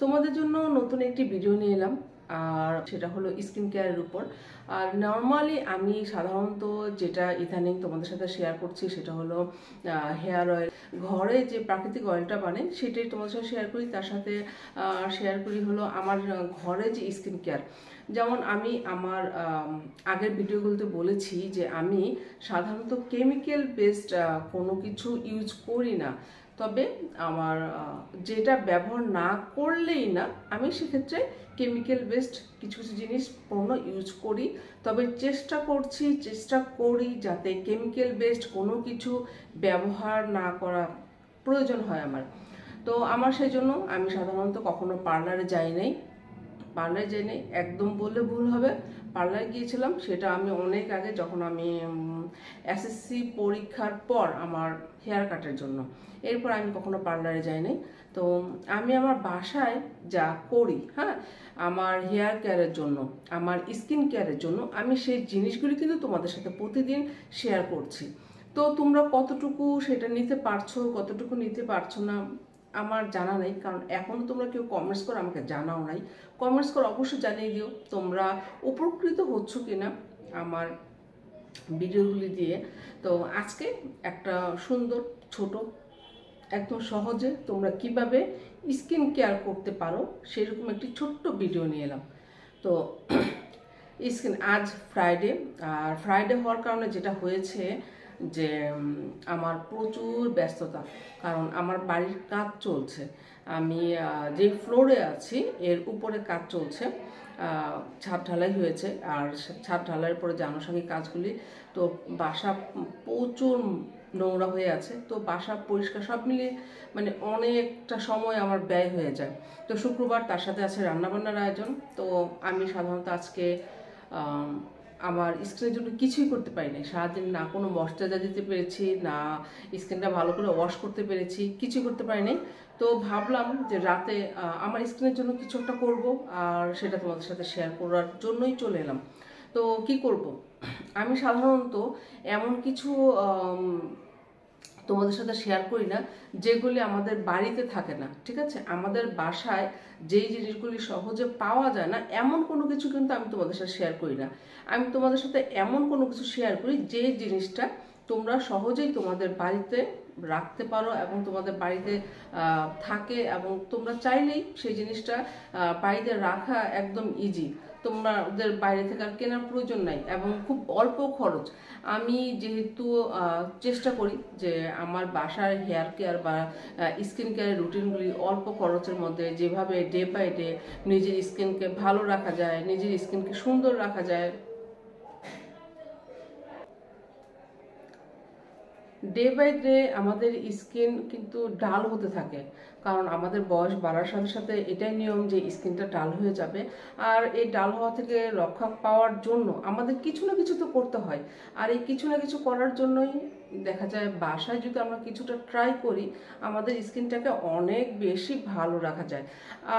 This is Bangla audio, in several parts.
তোমাদের জন্য নতুন একটি ভিডিও নিয়ে এলাম, আর সেটা হলো স্কিন কেয়ারের উপর। আর নর্মালি আমি সাধারণত যেটা ইদানিং তোমাদের সাথে শেয়ার করছি সেটা হলো হেয়ার অয়েল। ঘরে যে প্রাকৃতিক অয়েলটা বানাই সেটাই তোমাদের সাথে শেয়ার করি। তার সাথে শেয়ার করি হলো আমার ঘরে যে স্কিন কেয়ার। যেমন আমি আমার আগের ভিডিওগুলোতে বলেছি যে আমি সাধারণত কেমিক্যাল বেসড কোনো কিছু ইউজ করি না, তবে আমার যেটা ব্যবহার না করলেই না আমি সেক্ষেত্রে কেমিক্যাল বেসড কিছু কিছু জিনিস পণ্য ইউজ করি। তবে চেষ্টা করি যাতে কেমিক্যাল বেসড কোনো কিছু ব্যবহার না করা প্রয়োজন হয় আমার। তো আমার সেই জন্য আমি সাধারণত কখনো পার্লারে যাই নাই, একদম বললে ভুল হবে। পার্লারে গিয়েছিলাম সেটা আমি অনেক আগে, যখন আমি এসএসসি পরীক্ষার পর আমার হেয়ার কাটের জন্য। এরপর আমি কখনো পার্লারে যাই নাই। তো আমি আমার বাসায় যা করি, হ্যাঁ, আমার হেয়ার কেয়ারের জন্য, আমার স্কিন কেয়ারের জন্য, আমি সেই জিনিসগুলি কিন্তু তোমাদের সাথে প্রতিদিন শেয়ার করছি। তো তোমরা কতটুকু সেটা নিতে পারছো, কতটুকু নিতে পারছো না আমার জানা নেই, কারণ এখনো তোমরা কেউ কমেন্টস করে আমাকে জানাও নাই। কমেন্টস করে অবশ্যই জানিয়ে দিও তোমরা উপকৃত হচ্ছ কিনা আমার ভিডিওগুলি দিয়ে। তো আজকে একটা সুন্দর ছোট একদম সহজে তোমরা কিভাবে স্কিন কেয়ার করতে পারো সেরকম একটি ছোট্ট ভিডিও নিয়ে এলাম। তো আজ ফ্রাইডে, আর ফ্রাইডে হওয়ার কারণে যেটা হয়েছে যে আমার প্রচুর ব্যস্ততা, কারণ আমার বাড়ির কাজ চলছে। আমি যে ফ্লোরে আছি এর উপরে কাজ চলছে, ছাদ ঢালাই হয়েছে। আর ছাদ ঢালাইয়ের পরে যে আনুষঙ্গিক কাজগুলি, তো বাসা প্রচুর নোংরা হয়ে আছে। তো বাসা পরিষ্কার সব মিলিয়ে মানে অনেকটা সময় আমার ব্যয় হয়ে যায়। তো শুক্রবার, তার সাথে আছে রান্নাবান্নার আয়োজন। তো আমি সাধারণত আজকে আমার স্কিনের জন্য কিছুই করতে পারি না। সারাদিন না কোনো ময়শ্চারাইজার দিতে পেরেছি, না স্কিনটা ভালো করে ওয়াশ করতে পেরেছি, কিছুই করতে পারিনি। তো ভাবলাম যে রাতে আমার স্কিনের জন্য কিছু একটা করবো, আর সেটা তোমাদের সাথে শেয়ার করার জন্যই চলে এলাম। তো কি করব, আমি সাধারণত এমন কিছু তোমাদের সাথে শেয়ার করি না যেগুলি আমাদের বাড়িতে থাকে না, ঠিক আছে? আমাদের বাসায় যেই জিনিসগুলি সহজে পাওয়া যায় না এমন কোনো কিছু কিন্তু আমি তোমাদের সাথে শেয়ার করি না। আমি তোমাদের সাথে এমন কোনো কিছু শেয়ার করি যে জিনিসটা তোমরা সহজেই তোমাদের বাড়িতে রাখতে পারো এবং তোমাদের বাড়িতে থাকে, এবং তোমরা চাইলেই সেই জিনিসটা বাড়িতে রাখা একদম ইজি। তোমাদের বাইরে থেকে আর কেনার প্রয়োজন নাই এবং খুব অল্প খরচ। আমি যেহেতু চেষ্টা করি যে আমার বাসার হেয়ার কেয়ার বা স্কিন কেয়ারের রুটিনগুলি অল্প খরচের মধ্যে যেভাবে ডে বাই ডে নিজের স্কিনকে ভালো রাখা যায়, নিজের স্কিনকে সুন্দর রাখা যায়, ডে বাই ডে আমাদের স্কিন কিন্তু ডাল হতে থাকে। কারণ আমাদের বয়স বাড়ার সাথে সাথে এটাই নিয়ম যে স্কিনটা ডাল হয়ে যাবে। আর এই ডাল হওয়া থেকে রক্ষা পাওয়ার জন্য আমাদের কিছু না কিছু তো করতে হয়। আর এই কিছু না কিছু করার জন্যই দেখা যায় বাসায় যদি আমরা কিছুটা ট্রাই করি আমাদের স্কিনটাকে অনেক বেশি ভালো রাখা যায়।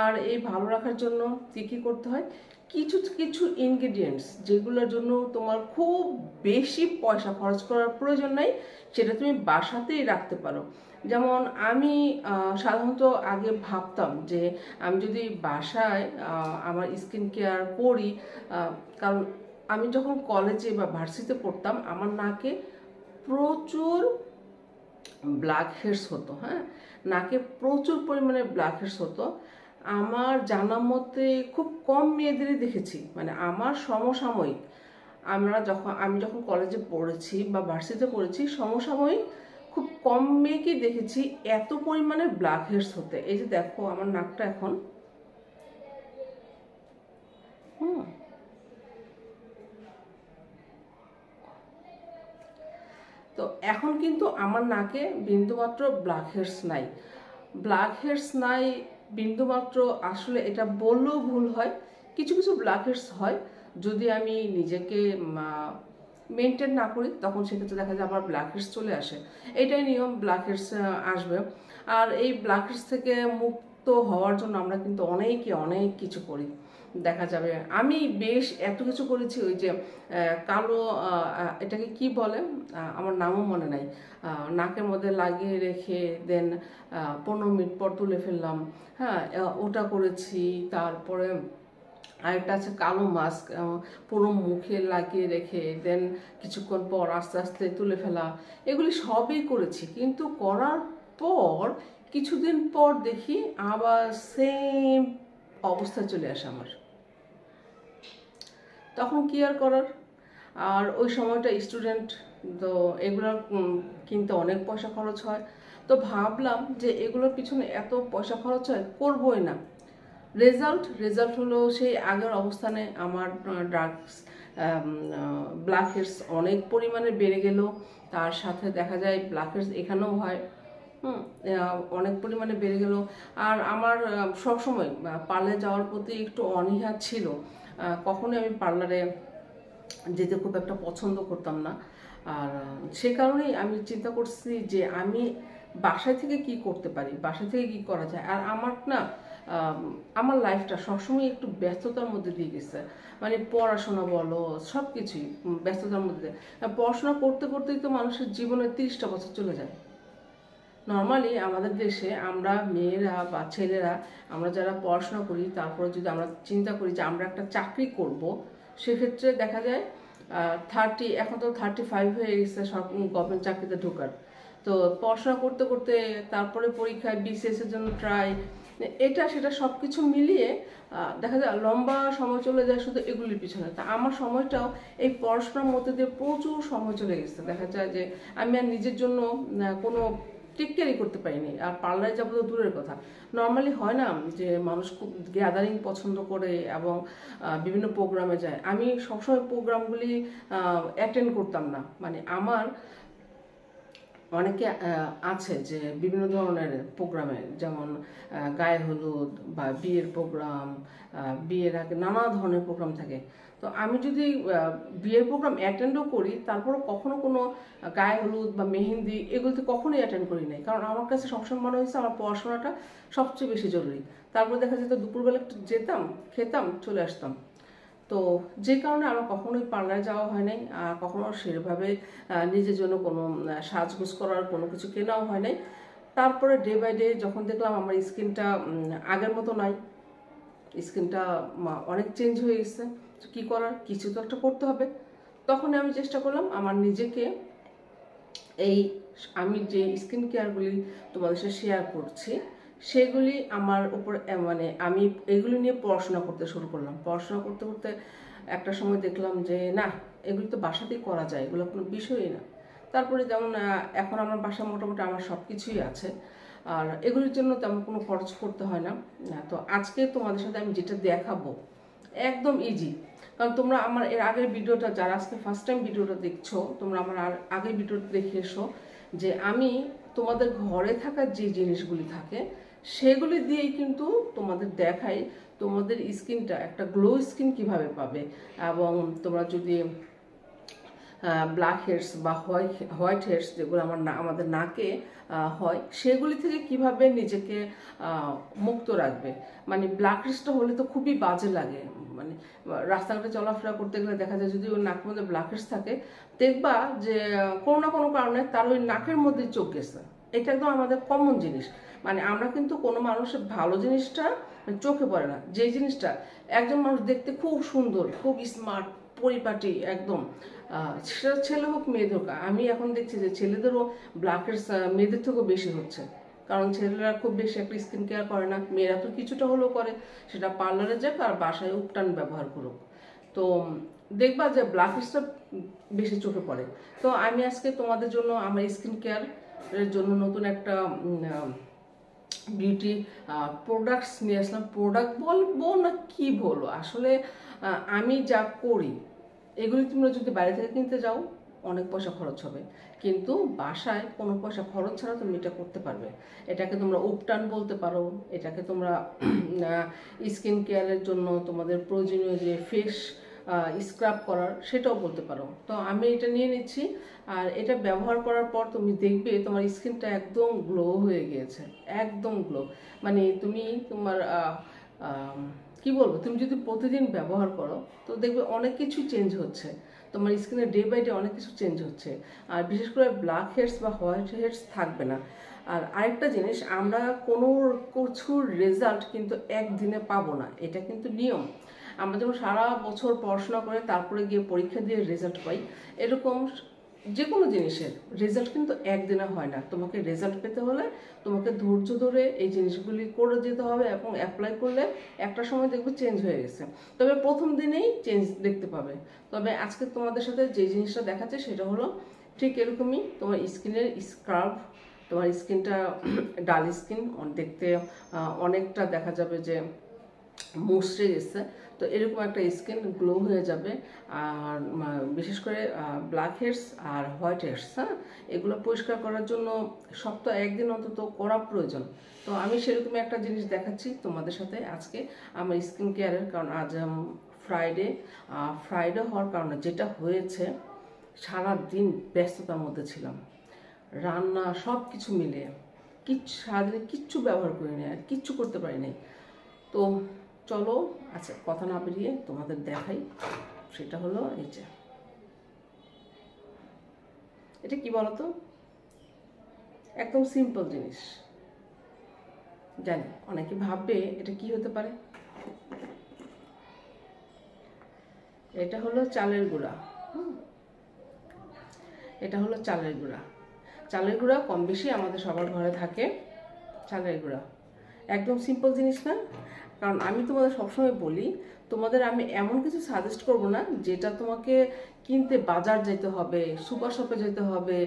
আর এই ভালো রাখার জন্য কী করতে হয়, কিছু কিছু ইনগ্রিডিয়েন্টস যেগুলোর জন্য তোমার খুব বেশি পয়সা খরচ করার প্রয়োজন নাই, সেটা তুমি বাসাতেই রাখতে পারো। যেমন আমি সাধারণত আগে ভাবতাম যে আমি যদি বাসায় আমার স্কিন কেয়ার করি, কারণ আমি যখন কলেজে বা ভার্সিটিতে পড়তাম আমার নাকে প্রচুর ব্ল্যাক হেডস হতো, হ্যাঁ, নাকে প্রচুর পরিমাণে ব্ল্যাক হেডস হতো। আমার জানা মতে খুব কম মেয়েদেরই দেখেছি, মানে আমার সমসাময়িক, আমি যখন কলেজে পড়েছি বা ভার্সিটিতে পড়েছি, সমসাময়িক খুব কম মেয়েকেই দেখেছি এত পরিমাণে ব্ল্যাক হেডস হতে। এই যে দেখো আমার নাকটা এখন, তো এখন কিন্তু আমার নাকে বিন্দুমাত্র ব্ল্যাক হেডস নাই বিন্দুমাত্র। আসলে এটা বললেও ভুল হয়, কিছু কিছু ব্ল্যাক হেডস হয় যদি আমি নিজেকে মেনটেন না করি, তখন সেক্ষেত্রে দেখা যায় আমার ব্ল্যাক হেডস চলে আসে। এটাই নিয়ম, ব্ল্যাক হেডস আসবে। আর এই ব্ল্যাক হেডস থেকে মুক্ত হওয়ার জন্য আমরা কিন্তু অনেক কিছু করি। দেখা যাবে। আমি বেশ এত কিছু করেছি, ওই যে কালো এটাকে কি বলে, আমার নামও মনে নাই, নাকের মধ্যে লাগিয়ে রেখে দেন 15 মিনিট পর তুলে ফেললাম, হ্যাঁ ওটা করেছি। তারপরে আরেকটা আছে কালো মাস্ক, পুরো মুখে লাগিয়ে রেখে দেন কিছুক্ষণ পর আস্তে আস্তে তুলে ফেলা, এগুলি সবই করেছি। কিন্তু করার পর কিছুদিন পর দেখি আবার সেম অবস্থা চলে আসে আমার। তখন কি আর করার। আর ওই সময়টা স্টুডেন্ট, তো এগুলো কিনতে অনেক পয়সা খরচ হয়। তো ভাবলাম যে এগুলোর পিছনে এত পয়সা খরচ হয়, করবোই না। রেজাল্ট হলো সেই আগের অবস্থানে আমার ড্রাগস ব্ল্যাকহেডস অনেক পরিমাণে বেড়ে গেল। তার সাথে দেখা যায় ব্ল্যাকহেডস এখানেও হয়, অনেক পরিমাণে বেড়ে গেল। আর আমার সবসময় পার্লারে যাওয়ার প্রতি একটু অনীহা ছিল, কখনোই আমি পার্লারে যেতে খুব একটা পছন্দ করতাম না। আর সে কারণেই আমি চিন্তা করছি যে আমি বাসায় থেকে কি করতে পারি, বাসায় থেকে কি করা যায়। আর আমার না আমার লাইফটা সবসময় একটু ব্যস্ততার মধ্যে দিয়ে গেছে, মানে পড়াশোনা বলো সব কিছুই ব্যস্ততার মধ্যে। পড়াশোনা করতে করতেই তো মানুষের জীবনে 30টা বছর চলে যায়। নর্মালি আমাদের দেশে আমরা মেয়েরা বা ছেলেরা, আমরা যারা পড়াশোনা করি, তারপরে যদি আমরা চিন্তা করি যে আমরা একটা চাকরি করব, সেক্ষেত্রে দেখা যায় 30, এখন তো 35 হয়ে গেছে সব গভর্নমেন্ট চাকরিতে ঢোকার। তো পড়াশোনা করতে করতে তারপরে পরীক্ষায় বিসিএস এর জন্য ট্রাই, এটা সেটা সব কিছু মিলিয়ে দেখা যায় লম্বা সময় চলে যায় শুধু এগুলির পিছনে। তা আমার সময়টাও এই পড়াশোনার মধ্যে দিয়ে প্রচুর সময় চলে গেছে। দেখা যায় যে আমি আর নিজের জন্য কোনো টেক কেয়ারই করতে পারিনি। আর পার্লারে যাবো তো দূরের কথা। নর্মালি হয় না যে মানুষ খুব গ্যাদারিং পছন্দ করে এবং বিভিন্ন প্রোগ্রামে যায়, আমি সবসময় প্রোগ্রামগুলি অ্যাটেন্ড করতাম না। মানে আমার অনেকে আছে যে বিভিন্ন ধরনের প্রোগ্রামে, যেমন গায়ে হলুদ বা বিয়ের প্রোগ্রাম, বিয়ের আগে নানা ধরনের প্রোগ্রাম থাকে। তো আমি যদি বিয়ের প্রোগ্রাম অ্যাটেন্ডও করি, তারপরও কখনো কোনো গায়ে হলুদ বা মেহেন্দি এগুলোতে কখনোই অ্যাটেন্ড করি নাই। কারণ আমার কাছে সবসময় মনে হয়েছে আমার পড়াশোনাটা সবচেয়ে বেশি জরুরি। তারপর দেখা যেত দুপুরবেলা একটু যেতাম, খেতাম, চলে আসতাম। তো যে কারণে আমার কখনোই পার্লারে যাওয়া হয় নাই, আর কখনো সেভাবে নিজের জন্য কোনো সাজগোজ করার কোনো কিছু কেনাও হয় নাই। তারপরে ডে বাই ডে যখন দেখলাম আমার স্কিনটা আগের মতো নাই, স্কিনটা অনেক চেঞ্জ হয়ে গেছে, কী করার, কিছু তো একটা করতে হবে। তখন আমি চেষ্টা করলাম আমার নিজেকে এই, আমি যে স্কিন কেয়ারগুলি তোমাদের সাথে শেয়ার করছি সেগুলি আমার উপর, মানে আমি এগুলি নিয়ে পড়াশোনা করতে শুরু করলাম। পড়াশোনা করতে করতে একটা সময় দেখলাম যে না, এগুলি তো বাসাতেই করা যায়, এগুলো কোনো বিষয়ই না। তারপরে যেমন এখন আমার বাসা মোটামুটি আমার সব কিছুই আছে, আর এগুলির জন্য তেমন কোনো খরচ করতে হয় না। তো আজকে তোমাদের সাথে আমি যেটা দেখাবো একদম ইজি। কারণ তোমরা আমার এর আগের ভিডিওটা, যারা আজকে ফার্স্ট টাইম ভিডিওটা দেখছো, তোমরা আমার আগের ভিডিওটা দেখে এসো যে আমি তোমাদের ঘরে থাকা যে জিনিসগুলি থাকে সেগুলি দিয়েই কিন্তু তোমাদের দেখাই তোমাদের স্কিনটা একটা গ্লো স্কিন কিভাবে পাবে। এবং তোমরা যদি ব্ল্যাক হেডস বা হোয়াইট হেডস যেগুলো আমাদের নাকে হয়, সেগুলি থেকে কিভাবে নিজেকে মুক্ত রাখবে। মানে ব্ল্যাক হেডসটা হলে তো খুবই বাজে লাগে, মানে রাস্তাঘাটে চলাফেরা করতে গেলে দেখা যায় যদি ওই নাকের মধ্যে ব্ল্যাক হেডস থাকে, দেখবা যে কোনো না কোনো কারণে তার ওই নাকের মধ্যে চোখ গেছে। এটা একদম আমাদের কমন জিনিস। মানে আমরা কিন্তু কোনো মানুষের ভালো জিনিসটা চোখে পড়ে না, যে জিনিসটা একজন মানুষ দেখতে খুব সুন্দর, খুব স্মার্ট, পরিপাটি একদম, সেটা ছেলে হোক মেয়েদের হোক। আমি এখন দেখছি যে ছেলেদেরও ব্ল্যাক হেডস মেয়েদের থেকেও বেশি হচ্ছে, কারণ ছেলেরা খুব বেশি একটা স্কিন কেয়ার করে না, মেয়েরা তো কিছুটা হলেও করে, সেটা পার্লারে যাক আর বাসায় উপটান ব্যবহার করুক। তো দেখবা যে ব্ল্যাক হেডসটা বেশি চোখে পড়ে। তো আমি আজকে তোমাদের জন্য আমার স্কিন কেয়ার এর জন্য নতুন একটা বিউটি প্রোডাক্টস নিয়ে আসলাম। প্রোডাক্ট বলবো না কি বলবো, আসলে আমি যা করি এগুলি তোমরা যদি বাইরে থেকে কিনতে যাও অনেক পয়সা খরচ হবে, কিন্তু বাসায় কোনো পয়সা খরচ ছাড়া তুমি এটা করতে পারবে। এটাকে তোমরা উপটান বলতে পারো, এটাকে তোমরা স্কিন কেয়ারের জন্য তোমাদের প্রয়োজনীয় যে ফেস স্ক্রাব করার সেটাও বলতে পারো। তো আমি এটা নিয়ে নিচ্ছি, আর এটা ব্যবহার করার পর তুমি দেখবে তোমার স্কিনটা একদম গ্লো হয়ে গিয়েছে, একদম গ্লো। মানে তুমি তোমার কি বলবো, তুমি যদি প্রতিদিন ব্যবহার করো তো দেখবে অনেক কিছু চেঞ্জ হচ্ছে, তোমার স্কিনে ডে বাই ডে অনেক কিছু চেঞ্জ হচ্ছে। আর বিশেষ করে ব্ল্যাক হেডস বা হোয়াইট হেডস থাকবে না। আর আরেকটা জিনিস, আমরা কোনো কিছুর রেজাল্ট কিন্তু একদিনে পাবো না, এটা কিন্তু নিয়ম। আমরা যখন সারা বছর পড়াশোনা করে তারপরে গিয়ে পরীক্ষা দিয়ে রেজাল্ট পাই, এরকম যে কোনো জিনিসের রেজাল্ট কিন্তু একদিনে হয় না। তোমাকে রেজাল্ট পেতে হলে তোমাকে ধৈর্য ধরে এই জিনিসগুলি করে যেতে হবে এবং অ্যাপ্লাই করলে একটা সময় দেখবে চেঞ্জ হয়ে গেছে। তবে প্রথম দিনেই চেঞ্জ দেখতে পাবে। তবে আজকে তোমাদের সাথে যে জিনিসটা দেখাচ্ছে সেটা হলো ঠিক এরকমই, তোমার স্কিনের স্ক্রাব, তোমার স্কিনটা ডাল স্কিন দেখতে অনেকটা দেখা যাবে যে মুছড়ে গেছে, তো এরকম একটা স্কিন গ্লো হয়ে যাবে। আর বিশেষ করে black heads are white heads, হ্যাঁ, এগুলো পরিষ্কার করার জন্য সপ্তাহে একদিন অন্তত করা প্রয়োজন। তো আমি সেরকমই একটা জিনিস দেখাচ্ছি তোমাদের সাথে আজকে আমার স্কিন কেয়ারের। কারণ আজ ফ্রাইডে হওয়ার কারণে যেটা হয়েছে, সারা দিন ব্যস্ততার মধ্যে ছিলাম, রান্না সব কিছু মিলিয়ে সারাদিনে কিচ্ছু ব্যবহার করিনি, আর কিচ্ছু করতে পারিনি। তো চলো আচ্ছা কথা না বেরিয়ে তোমাদের দেখাই। সেটা হলো এই যে, এটা কি বলতো, একদম সিম্পল জিনিস, জানি অনেকে ভাববে এটা কি হতে পারে। এটা হলো চালের গুঁড়া। এটা হলো চালের গুঁড়া। চালের গুঁড়া কম বেশি আমাদের সবার ঘরে থাকে। চালের গুঁড়া একদম সিম্পল জিনিস না? কারণ আমি তোমাদের সবসময় বলি, তোমাদের আমি এমন কিছু সাজেস্ট করব না যেটা তোমাকে কিনতে বাজার যেতে হবে, সুপার শপে যেতে হবে,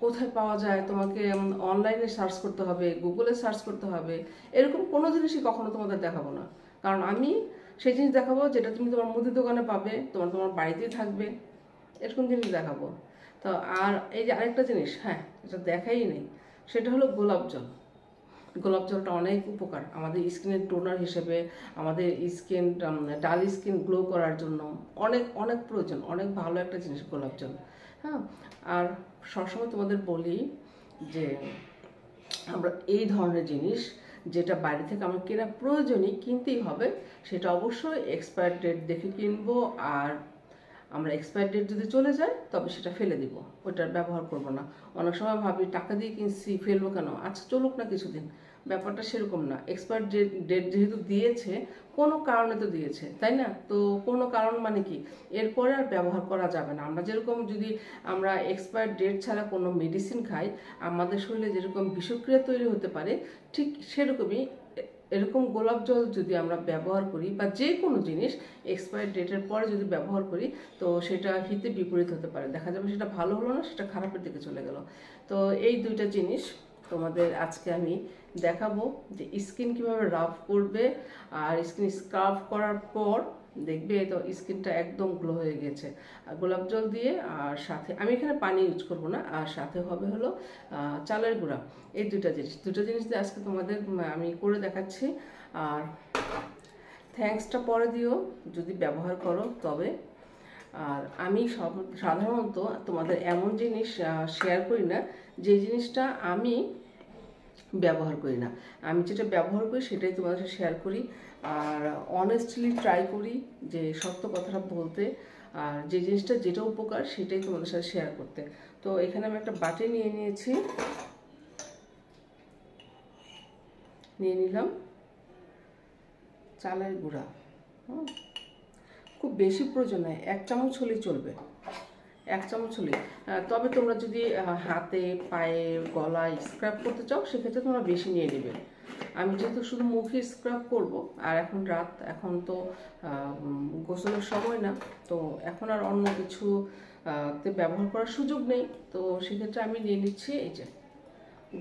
কোথায় পাওয়া যায় তোমাকে অনলাইনে সার্চ করতে হবে, গুগলে সার্চ করতে হবে, এরকম কোনো জিনিসই কখনো তোমাদের দেখাবো না। কারণ আমি সেই জিনিস দেখাবো যেটা তুমি তোমার মুদি দোকানে পাবে, তোমার তোমার বাড়িতেই থাকবে, এরকম জিনিস দেখাবো। তো আর এই যে আরেকটা জিনিস, হ্যাঁ, এটা দেখাই নেই, সেটা হলো গোলাপ জল। গোলাপ জলটা অনেক উপকার আমাদের স্কিনের টোনার হিসেবে, আমাদের স্কিন ডাল স্কিন গ্লো করার জন্য অনেক অনেক প্রয়োজন, অনেক ভালো একটা জিনিস গোলাপ জল। হ্যাঁ, আর সবসময় তোমাদের বলি যে আমরা এই ধরনের জিনিস যেটা বাইরে থেকে আমার কেনা প্রয়োজনই, কিনতেই হবে, সেটা অবশ্যই এক্সপায়ার ডেট দেখে কিনবো। আর আমরা এক্সপায়ার ডেট যদি চলে যায় তবে সেটা ফেলে দিব, ওইটার ব্যবহার করব না। অনেক সময় ভাবি টাকা দিয়ে কিনছি, ফেলবো কেন, আচ্ছা চলুক না কিছুদিন, ব্যাপারটা সেরকম না। এক্সপায়ার ডেট যেহেতু দিয়েছে, কোনো কারণে তো দিয়েছে, তাই না? তো কোনো কারণ মানে কি, এরপরে আর ব্যবহার করা যাবে না। আমরা যেরকম যদি আমরা এক্সপায়ার ডেট ছাড়া কোনো মেডিসিন খাই, আমাদের শরীরে যেরকম বিষক্রিয়া তৈরি হতে পারে, ঠিক সেরকমই এরকম গোলাপ জল যদি আমরা ব্যবহার করি বা যে কোনো জিনিস এক্সপায়ার ডেটের পরে যদি ব্যবহার করি, তো সেটা হিতে বিপরীত হতে পারে। দেখা যাবে সেটা ভালো হলো না, সেটা খারাপের দিকে চলে গেল। তো এই দুইটা জিনিস তোমাদের আজকে আমি দেখাবো যে স্কিন কিভাবে রাফ করবে। আর স্কিন স্ক্রাব করার পর দেখবে তো স্কিনটা একদম গ্লো হয়ে গেছে। আর গোলাপ জল দিয়ে, আর সাথে আমি এখানে পানি ইউজ করব না, আর সাথে হবে হলো চালের গুঁড়া। এই দুটো জিনিস দিয়ে আজকে তোমাদের আমি করে দেখাচ্ছি। আর থ্যাঙ্কসটা পরে দিও যদি ব্যবহার করো তবে। আর আমি সাধারণত তোমাদের এমন জিনিস শেয়ার করি না যে জিনিসটা আমি ব্যবহার করি না। আমি যেটা ব্যবহার করি সেটাই তোমাদের সাথে শেয়ার করি। আর অনেস্টলি ট্রাই করি যে সত্য কথাটা বলতে, আর যে জিনিসটা যেটা উপকার সেটাই তোমাদের সাথে শেয়ার করতে। তো এখানে আমি একটা বাটি নিয়ে নিলাম চালের গুঁড়া। খুব বেশি প্রয়োজন নয়, 1 চামচ হলেই চলবে, 1 চামচ হলেই। তবে তোমরা যদি হাতে, পায়ে, গলায় স্ক্রাব করতে চাও সেক্ষেত্রে তোমরা বেশি নিয়ে নেবে। আমি যেহেতু শুধু মুখে স্ক্রাব করব, আর এখন রাত, এখন তো গোসলের সময় না, তো এখন আর অন্য কিছু তে ব্যবহার করার সুযোগ নেই। তো সেক্ষেত্রে আমি নিয়ে নিচ্ছি এই যে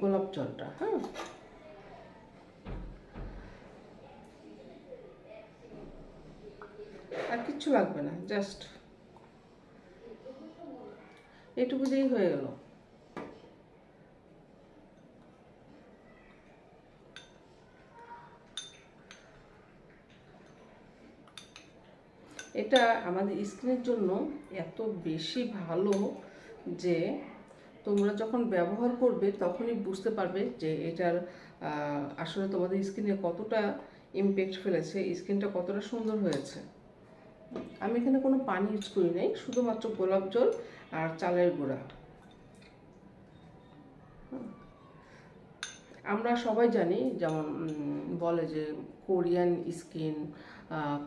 গোলাপ জলটা। হ্যাঁ, আর কিচ্ছু লাগবে না, জাস্ট এটুকু দিয়েই হয়ে গেল। এটা আমাদের স্কিনের জন্য এত বেশি ভালো যে তোমরা যখন ব্যবহার করবে তখনই বুঝতে পারবে যে এটার আসলে তোমাদের স্কিনে কতটা ইমপ্যাক্ট ফেলেছে, স্কিনটা কতটা সুন্দর হয়েছে। আমি এখানে কোনো পানি ইউজ করি নাই, শুধুমাত্র গোলাপ জল আর চালের গুঁড়া। আমরা সবাই জানি, যেমন বলে যে Korean skin,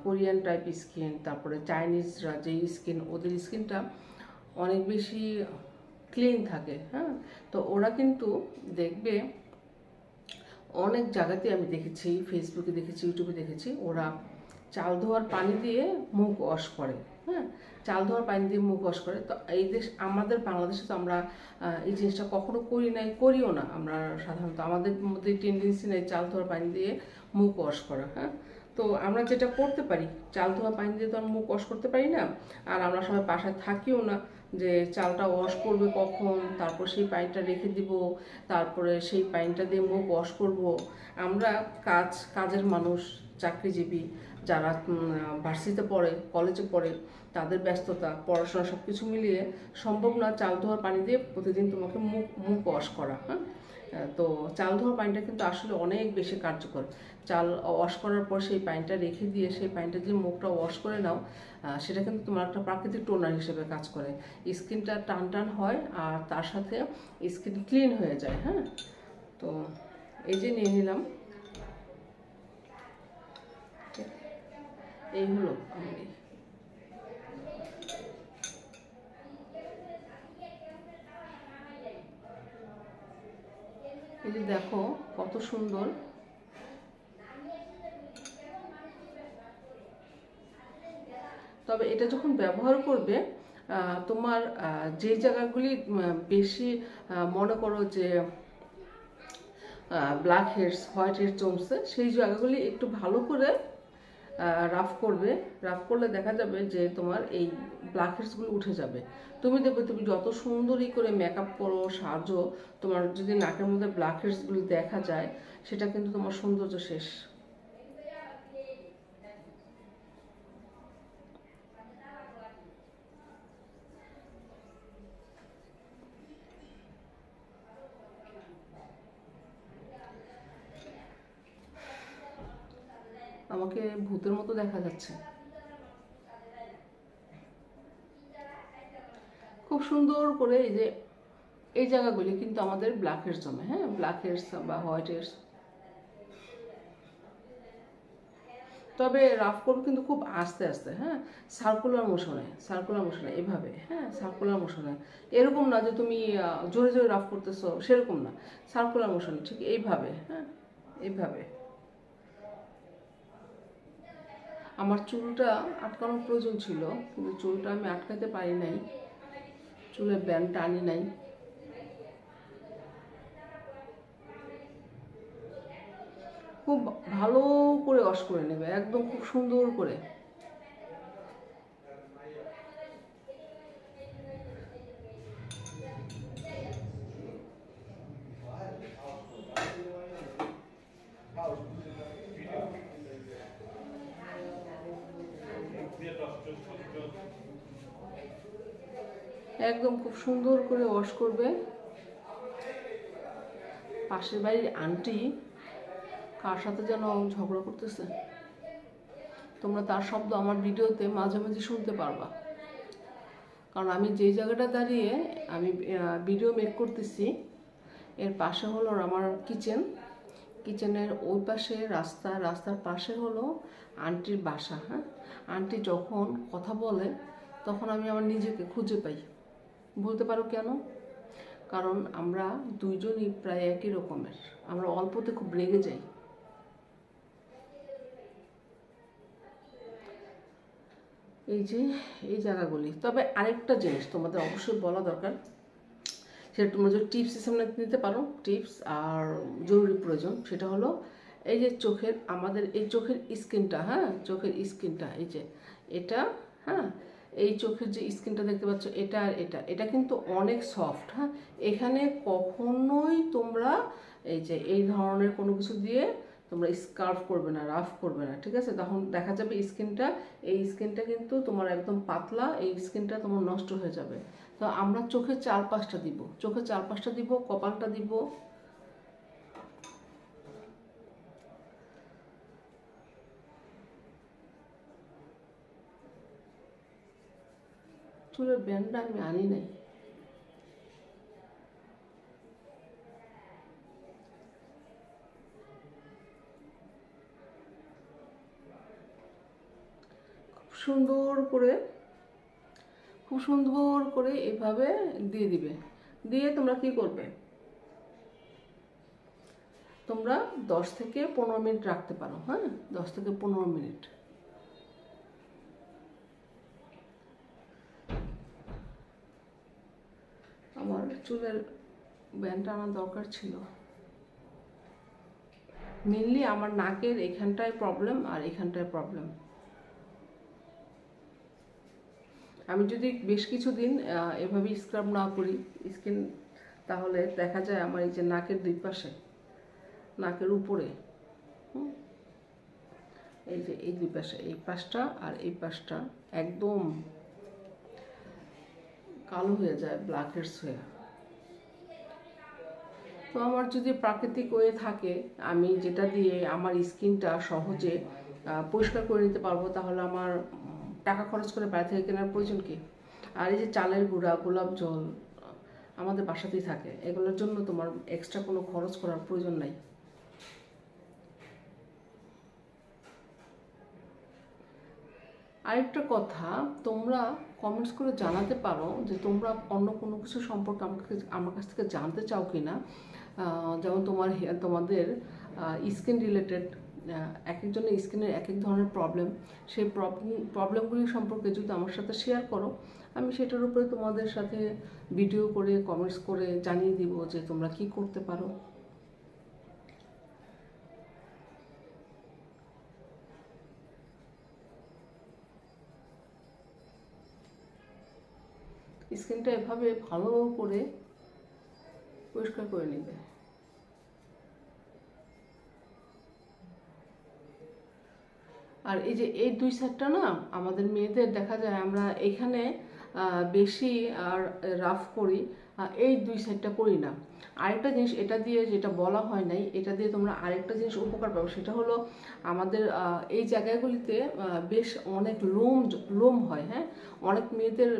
Korean type skin, তারপরে চাইনিজরা যে স্কিন, ওদের স্কিনটা অনেক বেশি ক্লিন থাকে। হ্যাঁ, তো ওরা কিন্তু দেখবে অনেক জায়গাতে আমি দেখেছি, ফেসবুকে দেখেছি, ইউটিউবে দেখেছি, ওরা চাল ধোয়ার পানি দিয়ে মুখ ওয়াশ করে। হ্যাঁ, চাল ধোয়ার পানি দিয়ে মুখ ওয়াশ করে। তো এই দেশ, আমাদের বাংলাদেশে তো আমরা এই জিনিসটা কখনো করি নাই, করিও না। আমরা সাধারণত আমাদের মধ্যে টেন্ডেন্সি নেই চাল ধোয়ার পানি দিয়ে মুখ ওয়াশ করা। হ্যাঁ, তো আমরা যেটা করতে পারি, চাল ধোয়া পানি দিয়ে তো আমরা মুখ ওয়াশ করতে পারি না, আর আমরা সবাই বাসায় থাকিও না যে চালটা ওয়াশ করবে কখন, তারপর সেই পানিটা রেখে দিব, তারপরে সেই পানিটা দিয়ে মুখ ওয়াশ করব। আমরা কাজের মানুষ, চাকরিজীবী, যারা ভার্সিটিতে পড়ে, কলেজে পড়ে, তাদের ব্যস্ততা, পড়াশোনা সব কিছু মিলিয়ে সম্ভব না চাল ধোয়ার পানি দিয়ে প্রতিদিন তোমাকে মুখ ওয়াশ করা। হ্যাঁ, তো চাল ধোয়ার পানিটা কিন্তু আসলে অনেক বেশি কার্যকর। চাল ওয়াশ করার পর সেই পানিটা রেখে দিয়ে সেই পানিটা দিয়ে মুখটা ওয়াশ করে নাও, সেটা কিন্তু তোমার একটা প্রাকৃতিক টোনার হিসেবে কাজ করে। স্কিনটা টান টান হয় আর তার সাথে স্কিন ক্লিন হয়ে যায়। হ্যাঁ, তো এই যে নিয়ে নিলাম, এইগুলো আমি এই যে দেখো কত সুন্দর। তবে এটা যখন ব্যবহার করবে, তোমার যে জায়গাগুলি বেশি মনে করো যে ব্ল্যাক হেডস, হোয়াইট হেড জমছে, সেই জায়গাগুলি একটু ভালো করে রাফ করবে। রাফ করলে দেখা যাবে যে তোমার এই ব্ল্যাক হেডসগুলো উঠে যাবে। তুমি দেখবে তুমি যত সুন্দরই করে মেকআপ করো, সাজো, তোমার যদি নাকের মধ্যে ব্ল্যাক হেডসগুলো দেখা যায়, সেটা কিন্তু তোমার সৌন্দর্য শেষ। আমাকে ভূতের মতো দেখা যাচ্ছে। খুব সুন্দর করে এই যে এই জায়গাগুলি কিন্তু আমাদের ব্ল্যাক হেডস জমে। হ্যাঁ, ব্ল্যাক হেডস বা হোয়াইট হেডস। তবে রাফ করবো কিন্তু খুব আস্তে আস্তে। হ্যাঁ, সার্কুলার মোশনে, সার্কুলার মোশনে এভাবে। হ্যাঁ, সার্কুলার মোশনে, এরকম না যে তুমি জোরে জোরে রাফ করতেছো, সেরকম না, সার্কুলার মোশনে ঠিক এইভাবে। হ্যাঁ, এইভাবে। আমার চুলটা আটকানোর প্রয়োজন ছিল, কিন্তু চুলটা আমি আটকাতে পারি নাই, চুলের ব্যান্ডটা আনি নাই। খুব ভালো করে ওয়াশ করে নেবে, একদম খুব সুন্দর করে। একদম খুব সুন্দর করে ওয়াশ করবে। পাশের বাড়ির আন্টি কার সাথে যেন ঝগড়া করতেছে, তোমরা তার শব্দ আমার ভিডিওতে মাঝে মাঝে শুনতে পারবা। কারণ আমি যেই জায়গাটা দাঁড়িয়ে আমি ভিডিও মেক করতেছি, এর পাশে হলো আমার কিচেন, কিচেনের ওই পাশে রাস্তা, রাস্তার পাশে হলো আন্টির বাসা। হ্যাঁ, আন্টি যখন কথা বলে তখন আমি আমার নিজেকে খুঁজে পাই। বলতে পারো কেন? কারণ আমরা দুইজনই প্রায় একই রকমের, আমরা অল্পতে খুব রেগে যাই। এই যে এই জায়গাগুলি। তবে আরেকটা জিনিস তোমাদের অবশ্যই বলা দরকার, সেটা তোমরা যদি টিপস হিসেবে নিতে পারো, টিপস আর জরুরি প্রয়োজন, সেটা হলো এই যে চোখের, আমাদের এই চোখের স্কিনটা, হ্যাঁ, চোখের স্কিনটা, এই যে এটা, হ্যাঁ, এই চোখের যে স্কিনটা দেখতে পাচ্ছ, এটা আর এটা, এটা কিন্তু অনেক সফট। হ্যাঁ, এখানে কখনোই তোমরা এই যে এই ধরনের কোনো কিছু দিয়ে তোমরা স্কার্ফ করবে না, রাফ করবে না, ঠিক আছে? তখন দেখা যাবে স্কিনটা, এই স্কিনটা কিন্তু তোমার একদম পাতলা, এই স্কিনটা তোমার নষ্ট হয়ে যাবে। তো আমরা চোখের চারপাশটা দিব, চোখের চারপাশটা দিব, কপালটা দিব। চুলের ব্যান্ডটা আমি আনি নাই। খুব সুন্দর করে এভাবে দিয়ে দিবে। দিয়ে তোমরা কি করবে, তোমরা 10 থেকে 15 মিনিট রাখতে পারো। হ্যাঁ, 10 থেকে 15 মিনিট। আমার চুলের ব্যান্ডটা আনার দরকার ছিল। মেনলি আমার নাকের এখানটায় প্রবলেম আর এখানটায় প্রবলেম। আমি যদি বেশ কিছুদিন এভাবে স্ক্রাব না করি স্কিন, তাহলে দেখা যায় আমার এই যে নাকের দুই পাশে, নাকের উপরে, এই যে এই দুই পাশে, এই পাশটা আর এই পাশটা একদম কালো হয়ে যায়, ব্ল্যাক হেডস হয়ে। তো আমার যদি প্রাকৃতিক ওয়ে থাকে, আমি যেটা দিয়ে আমার স্কিনটা সহজে পরিষ্কার করে নিতে পারবো, তাহলে আমার টাকা খরচ করে বাইরে থেকে কেনার প্রয়োজন কি? আর এই যে চালের গুঁড়া, গোলাপ জল আমাদের বাসাতেই থাকে, এগুলোর জন্য তোমার এক্সট্রা কোনো খরচ করার প্রয়োজন নাই। আরেকটা কথা, তোমরা কমেন্টস করে জানাতে পারো যে তোমরা অন্য কোনো কিছু সম্পর্কে আমার কাছ থেকে জানতে চাও কি না। যেমন তোমাদের স্কিন রিলেটেড, এক একজনের স্কিনের এক এক ধরনের প্রবলেম, সেই প্রবলেমগুলি সম্পর্কে যদি আমার সাথে শেয়ার করো, আমি সেটার উপরে তোমাদের সাথে ভিডিও করে কমেন্টস করে জানিয়ে দিব যে তোমরা কি করতে পারো। স্কিনটা এভাবে ভালো করে পরিষ্কার করে নেবে। আর এই যে এই দুই সাইডটা না, আমাদের মেয়েদের দেখা যায় আমরা এখানে বেশি আর রাফ করি, এই দুই সাইডটা করি না। আরেকটা জিনিস এটা দিয়ে যেটা বলা হয় নাই, এটা দিয়ে তোমরা আরেকটা জিনিস উপকার পাবো, সেটা হলো আমাদের এই জায়গাগুলিতে বেশ অনেক লোম হয়। হ্যাঁ, অনেক মেয়েদের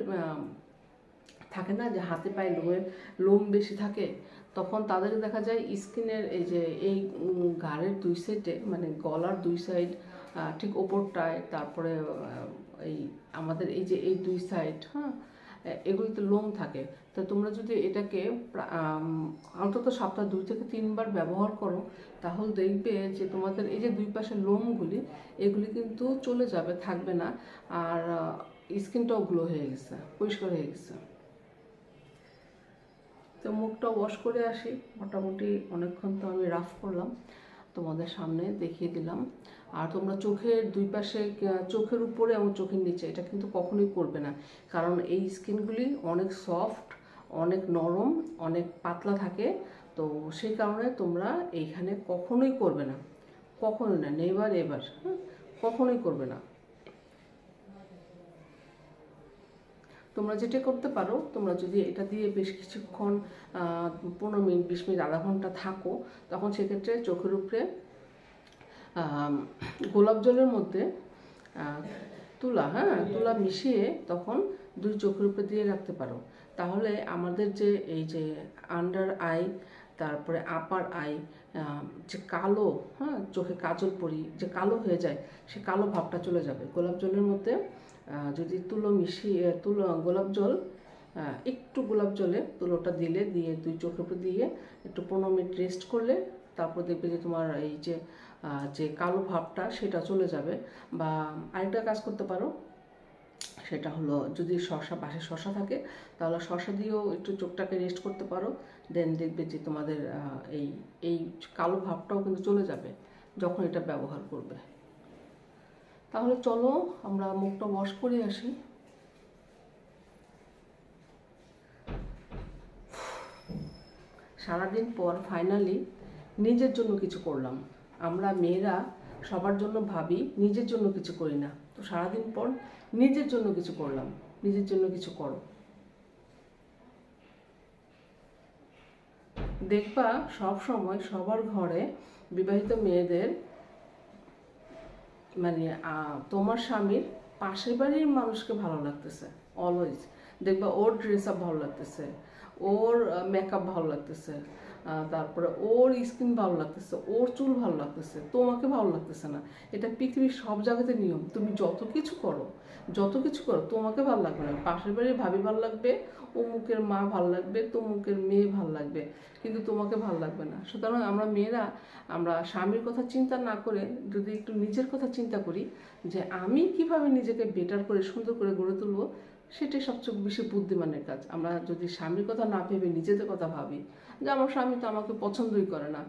থাকে না যে হাতে পায়ে লোম বেশি থাকে, তখন তাদের দেখা যায় স্কিনের এই যে এই ঘাড়ের দুই সাইডে, মানে গলার দুই সাইড, ঠিক ওপরটায়, তারপরে এই আমাদের এই যে এই দুই সাইড, হ্যাঁ, এগুলিতে লোম থাকে। তো তোমরা যদি এটাকে অন্তত সপ্তাহে 2 থেকে 3 বার ব্যবহার করো, তাহলে দেখবে যে তোমাদের এই যে দুই পাশের লোমগুলি, এগুলি কিন্তু চলে যাবে, থাকবে না, আর স্কিনটাও গ্লো হয়ে গেছে, পরিষ্কার হয়ে গেছে। তো মুখটা ওয়াশ করে আসি, মোটামুটি অনেকক্ষণ তো আমি রাফ করলাম, তোমাদের সামনে দেখিয়ে দিলাম। আর তোমরা চোখের দুই পাশে, চোখের উপরে এবং চোখের নিচে এটা কিন্তু কখনোই করবে না, কারণ এই স্কিনগুলি অনেক সফট, অনেক নরম, অনেক পাতলা থাকে। তো সেই কারণে তোমরা এইখানে কখনোই করবে না, কখনোই না, নেভার এভার, কখনোই করবে না। তোমরা যেটা করতে পারো, তোমরা যদি এটা দিয়ে বেশ কিছুক্ষণ 15 মিনিট, 20 মিনিট, আধা ঘন্টা থাকো, তখন সেক্ষেত্রে চোখের উপরে গোলাপ জলের মধ্যে তুলা মিশিয়ে তখন 2 চোখের উপরে দিয়ে রাখতে পারো। তাহলে আমাদের যে এই যে আন্ডার আই, তারপরে আপার আই, যে কালো, চোখে কাজল পরি যে কালো হয়ে যায়, সে কালো ভাবটা চলে যাবে। গোলাপ জলের মধ্যে যদি গোলাপ জল, একটু গোলাপ জলে তুলোটা দিয়ে 2 চোখের উপর দিয়ে একটু 15 মিনিট রেস্ট করলে, তারপর দেখবে যে তোমার এই যে কালো ভাবটা সেটা চলে যাবে। বা আরেকটা কাজ করতে পারো, সেটা হলো যদি পাশে শসা থাকে, তাহলে শসা দিয়েও একটু চোখটাকে রেস্ট করতে পারো। দেন দেখবে যে তোমাদের এই কালো ভাবটাও কিন্তু চলে যাবে যখন এটা ব্যবহার করবে। তাহলে চলো আমরা মুখটা ওয়াশ করে আসি। সারাদিন পর ফাইনালি নিজের জন্য কিছু করলাম। আমরা মেয়েরা সবার জন্য ভাবি, নিজের জন্য কিছু করি না। তো সারাদিন পর নিজের জন্য কিছু করলাম। নিজের জন্য কিছু করো। দেখবা সব সময় সবার ঘরে বিবাহিত মেয়েদের, মানে তোমার স্বামীর পাশের বাড়ির মানুষকে ভালো লাগতেছে অলওয়েজ। দেখবা ওর ড্রেস আপ ভালো লাগতেছে, ওর মেকআপ ভালো লাগতেছে, তারপরে ওর স্কিন ভালো লাগতেছে, ওর চুল ভালো লাগতেছে, তোমাকে ভালো লাগতেছে না। এটা পৃথিবীর সব জায়গাতে নিয়ম। তুমি যত কিছু করো, তোমাকে ভালো লাগবে না। পাশের বাড়ির ভাবি ভালো লাগবে, অমুকের মা ভালো লাগবে, তমুকের মেয়ে ভালো লাগবে, কিন্তু তোমাকে ভালো লাগবে না। সুতরাং আমরা মেয়েরা, আমরা স্বামীর কথা চিন্তা না করে যদি একটু নিজের কথা চিন্তা করি যে আমি কিভাবে নিজেকে বেটার করে সুন্দর করে গড়ে তুলবো, সেটাই সবচেয়ে বেশি বুদ্ধিমানের কাজ। আমরা যদি স্বামীর কথা না ভেবে নিজেদের কথা ভাবি, যে আমার স্বামী তো আমাকে পছন্দই করে না,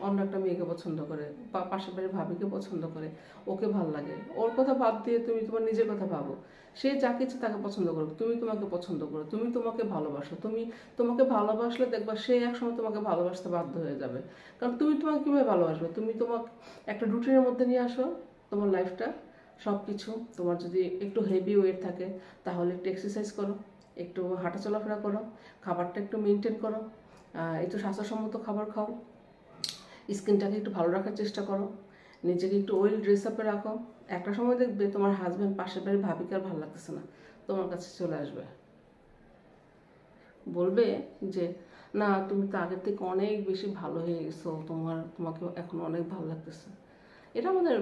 অন্য একটা মেয়েকে পছন্দ করে, বা পাশের বাড়ির ভাবিকে পছন্দ করে, ওকে ভাল লাগে, ওর কথা বাদ দিয়ে তুমি তোমার নিজের কথা ভাবো। সে যা কিছু তাকে পছন্দ করো, তুমি তোমাকে পছন্দ করো, তুমি তোমাকে ভালোবাসো, তুমি তোমাকে ভালোবাসলে দেখবা সে একসময় তোমাকে ভালোবাসতে বাধ্য হয়ে যাবে। কারণ তুমি তোমাকে কীভাবে ভালোবাসবে? তুমি তোমাকে একটা রুটিনের মধ্যে নিয়ে আসো তোমার লাইফটা, সব কিছু। তোমার যদি একটু হেভি ওয়েট থাকে তাহলে একটু এক্সারসাইজ করো, একটু হাঁটা চলাফেরা করো, খাবারটা একটু মেনটেন করো, একটু স্বাস্থ্যসম্মত খাবার খাও, স্কিনটাকে একটু ভালো রাখার চেষ্টা করো, নিজেকে একটু ওয়েল ড্রেস আপে রাখো। একটা সময় দেখবে তোমার হাজব্যান্ড পাশের বাড়ির ভাবিকে আর ভালো লাগতেছে না, তোমার কাছে চলে আসবে, বলবে যে না তুমি তো আগের থেকে অনেক বেশি ভালো হয়ে গেছো, তোমাকে এখন অনেক ভালো লাগতেছে। এটা আমাদের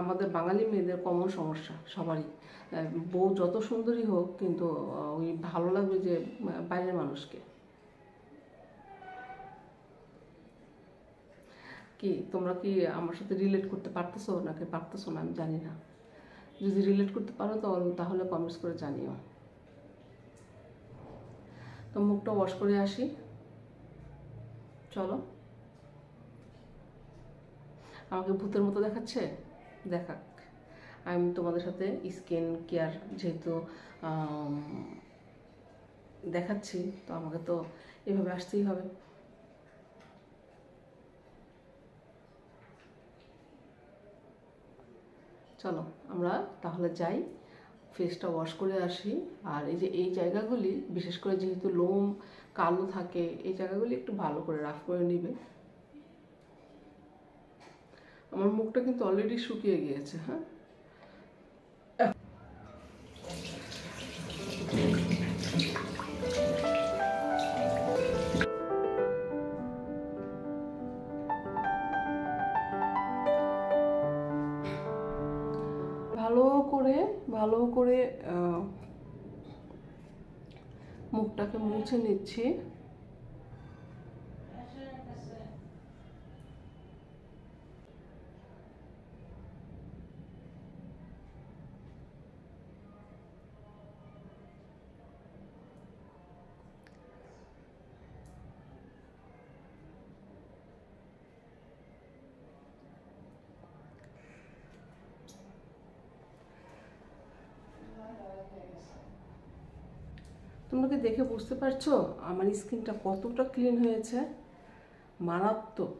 আমাদের বাঙালি মেয়েদের কমন সমস্যা সবারই। বউ যত সুন্দরী হোক, কিন্তু ওই ভালো লাগবে যে বাইরের মানুষকে। কি তোমরা কি আমার সাথে রিলেট করতে পারতেছো নাকি পারতেছো না আমি জানি না। যদি রিলেট করতে পারো তো তাহলে কমেন্টস করে জানিও। তো মুখটা ওয়াশ করে আসি, চলো। আমাকে ভূতের মতো দেখাচ্ছে, দেখাক। আমি তোমাদের সাথে স্কিন কেয়ার যেহেতু দেখাচ্ছি, তো আমাকে তো এভাবে আসতেই হবে। চলো আমরা তাহলে যাই, ফেসটা ওয়াশ করে আসি। আর এই যে এই জায়গাগুলি, বিশেষ করে যেহেতু লোম কালো থাকে, এই জায়গাগুলি একটু ভালো করে রাফ করে নিবে। আমার মুখটা কিন্তু অলরেডি শুকিয়ে গিয়েছে। হ্যাঁ, ভালো করে মুখটাকে মুছে নিচ্ছি। তোমরা কি দেখে বুঝতে পারছো আমার স্কিনটা কতটা ক্লিন হয়েছে? মারাত্মক।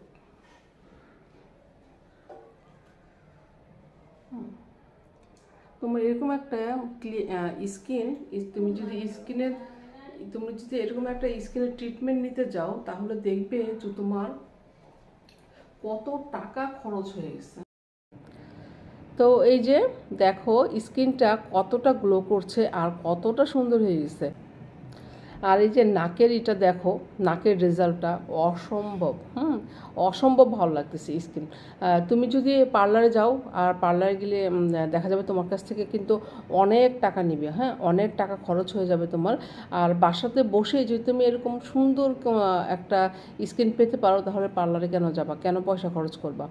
তোমার এরকম একটা স্কিন, তুমি যদি এরকম একটা স্কিনের ট্রিটমেন্ট নিতে যাও, তাহলে দেখবে যে তোমার কত টাকা খরচ হয়ে গেছে। তো এই যে দেখো স্কিনটা কতটা গ্লো করছে আর কতটা সুন্দর হয়ে গেছে। আর এই যে নাকের এটা দেখো, নাকের রেজাল্টটা অসম্ভব, অসম্ভব ভালো লাগতেছে স্কিন। তুমি যদি পার্লারে যাও, আর পার্লারে গেলে দেখা যাবে তোমার কাছ থেকে কিন্তু অনেক টাকা নিবে, হ্যাঁ, অনেক টাকা খরচ হয়ে যাবে তোমার। আর বাসাতে বসে যদি তুমি এরকম সুন্দর একটা স্কিন পেতে পারো, তাহলে পার্লারে কেন যাবা, কেন পয়সা খরচ করবা?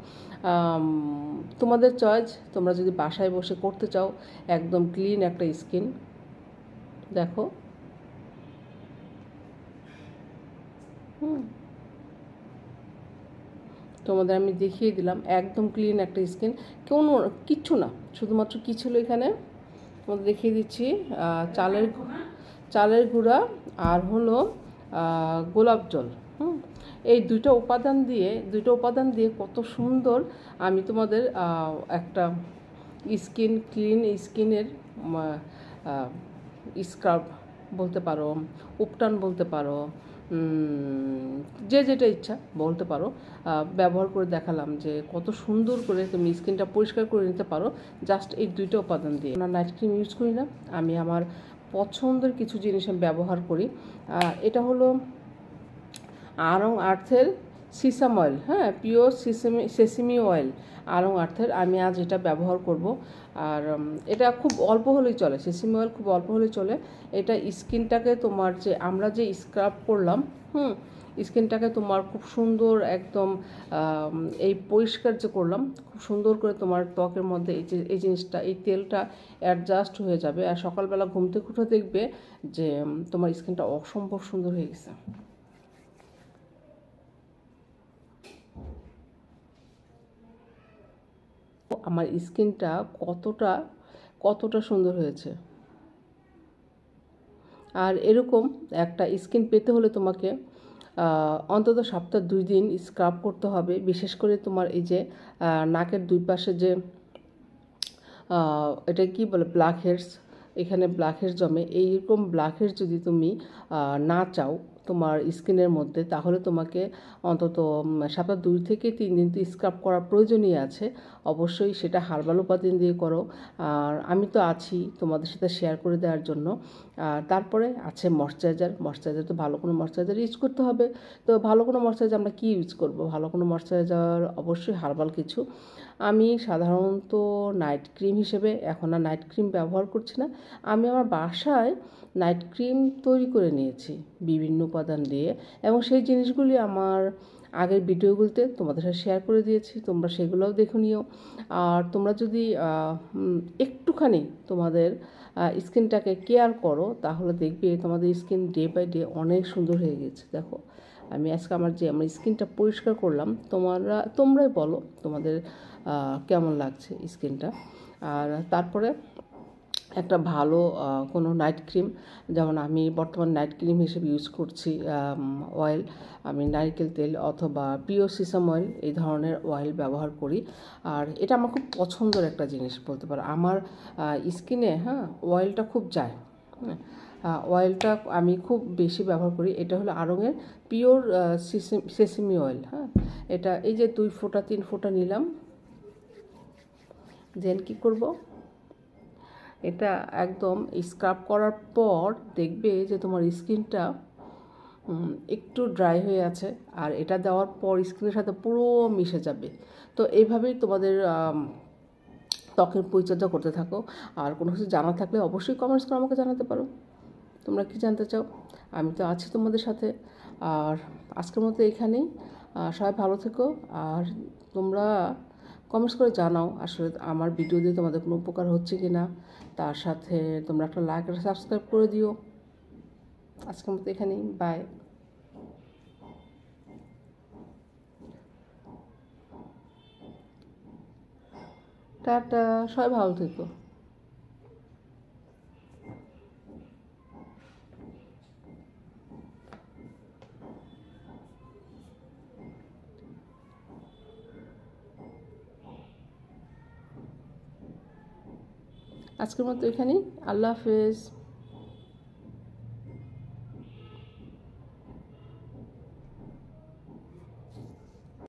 তোমাদের চয়েস। তোমরা যদি বাসায় বসে করতে চাও একদম ক্লিন একটা স্কিন, দেখো তোমাদের আমি দেখিয়ে দিলাম একদম ক্লিন একটা স্কিন, কোনো কিচ্ছু না, শুধুমাত্র কী ছিল এখানে তোমাদের দেখিয়ে দিচ্ছি, চালের গুঁড়া আর হলো গোলাপ জল। এই দুটো উপাদান দিয়ে কত সুন্দর আমি তোমাদের একটা ক্লিন স্কিনের স্ক্রাব বলতে পারো, উপটান বলতে পারো, যে যেটা ইচ্ছা বলতে পারো, ব্যবহার করে দেখালাম যে কত সুন্দর করে তুমি স্কিনটা পরিষ্কার করে নিতে পারো জাস্ট এই দুইটা উপাদান দিয়ে। আমরা নাইট ক্রিম ইউজ করি না, আমি আমার পছন্দের কিছু জিনিস আমি ব্যবহার করি। এটা হলো আড়ং আর্থের সিসাম অয়েল, হ্যাঁ, পিওর সেসিমি অয়েল, আড়ং আর্থের। আমি আজ এটা ব্যবহার করব। আর এটা খুব অল্প হলেই চলে, সেসিমি অয়েল খুব অল্প হলেই চলে। এটা স্কিনটাকে তোমার যে আমরা যে স্ক্রাব করলাম, স্কিনটাকে তোমার খুব সুন্দর একদম এই পরিষ্কার যে করলাম, খুব সুন্দর করে তোমার ত্বকের মধ্যে এই জিনিসটা, এই তেলটা অ্যাডজাস্ট হয়ে যাবে। আর সকালবেলা ঘুম থেকে উঠে দেখবে যে তোমার স্কিনটা অসম্ভব সুন্দর হয়ে গেছে। আমার স্কিনটা কতটা সুন্দর হয়েছে। আর এরকম একটা স্কিন পেতে হলে তোমাকে অন্তত সপ্তাহে 2 দিন স্ক্রাব করতে হবে। বিশেষ করে তোমার এই যে নাকের দুই পাশে যে এটা কি বলে, ব্ল্যাক হেডস, এখানে ব্ল্যাক হেডস জমে। এইরকম ব্ল্যাক হেডস যদি তুমি না চাও তোমার স্কিনের মধ্যে, তাহলে তোমাকে অন্তত সপ্তাহে 2 থেকে 3 দিন তো স্ক্রাব করার প্রয়োজনই আছে। অবশ্যই সেটা হার্বাল উপাদান দিয়ে করো। আর আমি তো আছি তোমাদের সাথে শেয়ার করে দেওয়ার জন্য। তারপরে আছে ময়শ্চারাইজার তো ভালো কোনো ময়শ্চারাইজার ইউজ করতে হবে। তো ভালো কোনো ময়শ্চারাইজার আমরা কী ইউজ করব? ভালো কোনো ময়শ্চারাইজার অবশ্যই হার্বাল কিছু। আমি সাধারণত নাইট ক্রিম হিসেবে এখন আর নাইট ক্রিম ব্যবহার করছি না। আমি আমার বাসায় নাইট ক্রিম তৈরি করে নিয়েছি বিভিন্ন উপাদান দিয়ে, এবং সেই জিনিসগুলি আমার আগের ভিডিওগুলোতে তোমাদের সাথে শেয়ার করে দিয়েছি, তোমরা সেগুলোও দেখে নিও। আর তোমরা যদি একটুখানি তোমাদের স্কিনটাকে কেয়ার করো, তাহলে দেখবে তোমাদের স্কিন ডে বাই ডে অনেক সুন্দর হয়ে গেছে। দেখো আমি আজকে আমার স্কিনটা পরিষ্কার করলাম, তোমরাই বলো তোমাদের কেমন লাগছে স্কিনটা। আর তারপরে একটা ভালো কোনো নাইট ক্রিম, যেমন আমি বর্তমান নাইট ক্রিম হিসেবে ইউজ করছি অয়েল, আমি নারকেল তেল অথবা পিওর সিসাম অয়েল এই ধরনের অয়েল ব্যবহার করি। আর এটা আমার খুব পছন্দের একটা জিনিস বলতে পারো। আমার স্কিনে অয়েলটা খুব যায়। অয়েলটা আমি খুব বেশি ব্যবহার করি। এটা হলো আড়ংয়ের পিওর সেসিমি অয়েল। এটা এই যে 2 ফোঁটা 3 ফোঁটা নিলাম। দেন কী করব, এটা একদম স্ক্রাব করার পর দেখবে যে তোমার স্কিনটা একটু ড্রাই হয়ে আছে, আর এটা দেওয়ার পর স্কিনের সাথে পুরো মিশে যাবে। তো এইভাবেই তোমাদের ত্বকের পরিচর্যা করতে থাকো। আর কোনো কিছু জানা থাকলে অবশ্যই কমেন্টস করে আমাকে জানাতে পারো, তোমরা কি জানতে চাও। আমি তো আছি তোমাদের সাথে। আর আজকের মতো এখানেই, সবাই ভালো থেকো। আর তোমরা কমেন্টস করে জানাও আসলে আমার ভিডিও দিয়ে তোমাদের কোনো উপকার হচ্ছে কি না। তার সাথে তোমরা একটা লাইক আর সাবস্ক্রাইব করে দিও। আজকের মতো এখানেই, বাই, টাটা, সবাই ভালো থেকো। আজকের মতো এখানেই, আল্লাহ হাফেজ।